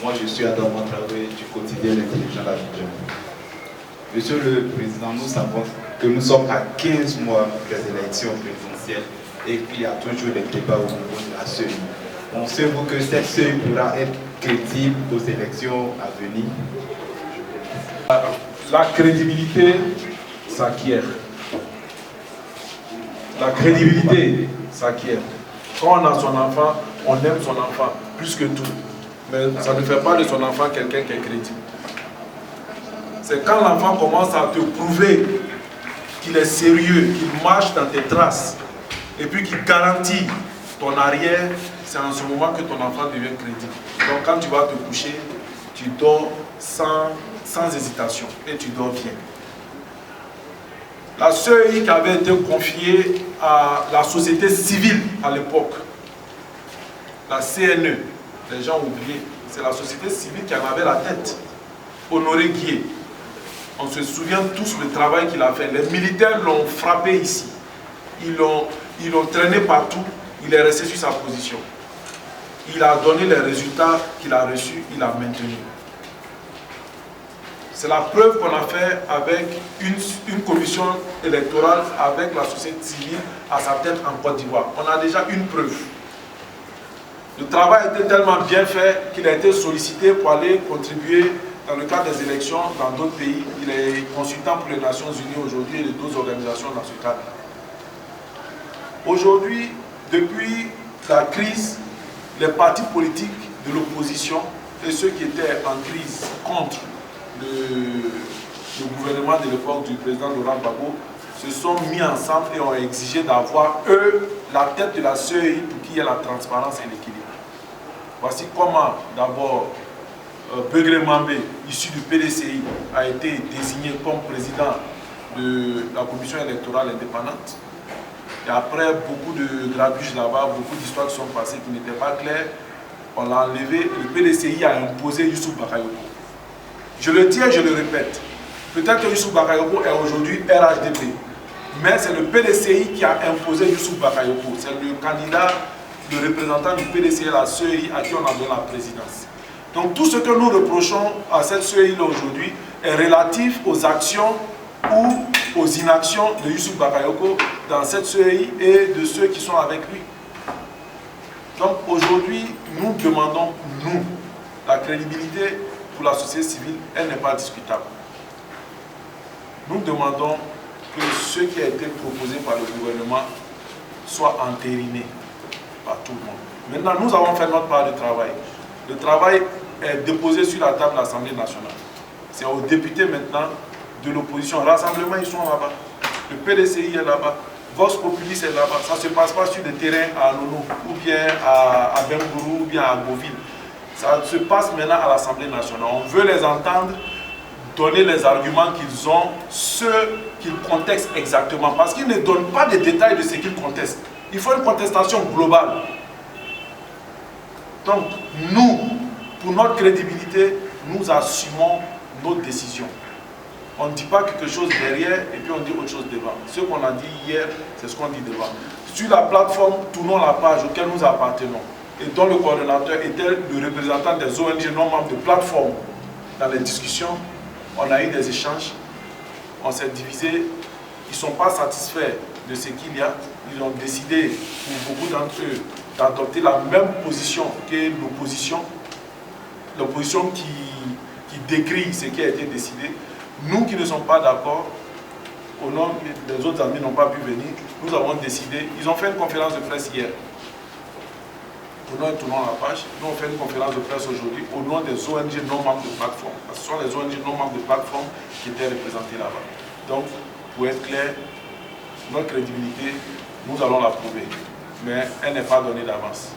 Moi, je suis Adam Traoré du quotidien L'intelligent d'Abidjan. Monsieur le Président, nous savons que nous sommes à 15 mois des élections présidentielles et qu'il y a toujours des débats au niveau de la CEI. Pensez-vous que cette CEI pourra être crédible aux élections à venir? La crédibilité s'acquiert. La crédibilité s'acquiert. Quand on a son enfant, on aime son enfant plus que tout. Mais ça ne fait pas de son enfant quelqu'un qui est crédible. C'est quand l'enfant commence à te prouver qu'il est sérieux, qu'il marche dans tes traces, et puis qu'il garantit ton arrière, c'est en ce moment que ton enfant devient crédible. Donc quand tu vas te coucher, tu dors sans hésitation et tu dors bien. La CEI qui avait été confiée à la société civile à l'époque, la CNE, les gens ont oublié, c'est la société civile qui en avait la tête. Honoré Guier. On se souvient tous le travail qu'il a fait. Les militaires l'ont frappé ici. Ils l'ont traîné partout. Il est resté sur sa position. Il a donné les résultats qu'il a reçus. Il a maintenu. C'est la preuve qu'on a fait avec une commission électorale avec la société civile à sa tête en Côte d'Ivoire. On a déjà une preuve. Le travail a été tellement bien fait qu'il a été sollicité pour aller contribuer dans le cadre des élections dans d'autres pays. Il est consultant pour les Nations Unies aujourd'hui et les 12 organisations dans ce cadre. Aujourd'hui, depuis la crise, les partis politiques de l'opposition et ceux qui étaient en crise contre le gouvernement de l'époque du président Laurent Gbagbo se sont mis ensemble et ont exigé d'avoir, eux, la tête de la CEI pour qu'il y ait la transparence et l'équilibre. Voici comment, d'abord, Begré Mambé, issu du PDCI, a été désigné comme président de la commission électorale indépendante. Et après, beaucoup de grabuges là-bas, beaucoup d'histoires qui sont passées qui n'étaient pas claires, on l'a enlevé. Le PDCI a imposé Youssouf Bakayoko. Je le dis et je le répète. Peut-être que Youssouf Bakayoko est aujourd'hui RHDP. Mais c'est le PDCI qui a imposé Youssouf Bakayoko. C'est le candidat, le représentant du PDCI, la CEI, à qui on a donné la présidence. Donc tout ce que nous reprochons à cette CEI-là aujourd'hui est relatif aux actions ou aux inactions de Youssouf Bakayoko dans cette CEI et de ceux qui sont avec lui. Donc aujourd'hui, nous demandons, nous, la crédibilité pour la société civile, elle n'est pas discutable. Nous demandons que ce qui a été proposé par le gouvernement soit entériné par tout le monde. Maintenant, nous avons fait notre part de travail. Le travail est déposé sur la table de l'Assemblée nationale. C'est aux députés maintenant de l'opposition. Rassemblement, ils sont là-bas. Le PDCI est là-bas. Vox Populi est là-bas. Ça ne se passe pas sur des terrains à Nono, ou bien à Bengourou, ou bien à Beauville. Ça se passe maintenant à l'Assemblée nationale. On veut les entendre donner les arguments qu'ils ont, ceux qu'ils contestent exactement. Parce qu'ils ne donnent pas de détails de ce qu'ils contestent. Il faut une contestation globale. Donc, nous, pour notre crédibilité, nous assumons nos décisions. On ne dit pas quelque chose derrière et puis on dit autre chose devant. Ce qu'on a dit hier, c'est ce qu'on dit devant. Sur la plateforme, tournons la page auquel nous appartenons et dont le coordonnateur était le représentant des ONG non membres de plateforme. Dans les discussions, on a eu des échanges, on s'est divisé. Ils ne sont pas satisfaits de ce qu'il y a. Ils ont décidé, pour beaucoup d'entre eux, d'adopter la même position que l'opposition. L'opposition qui décrit ce qui a été décidé. Nous qui ne sommes pas d'accord, au nom des autres amis n'ont pas pu venir, nous avons décidé, ils ont fait une conférence de presse hier. Tournons la page, nous on fait une conférence de presse aujourd'hui au nom des ONG non membres de plateforme. Parce que ce sont les ONG non membres de plateforme qui étaient représentés là-bas. Donc, pour être clair, notre crédibilité, nous allons la prouver. Mais elle n'est pas donnée d'avance.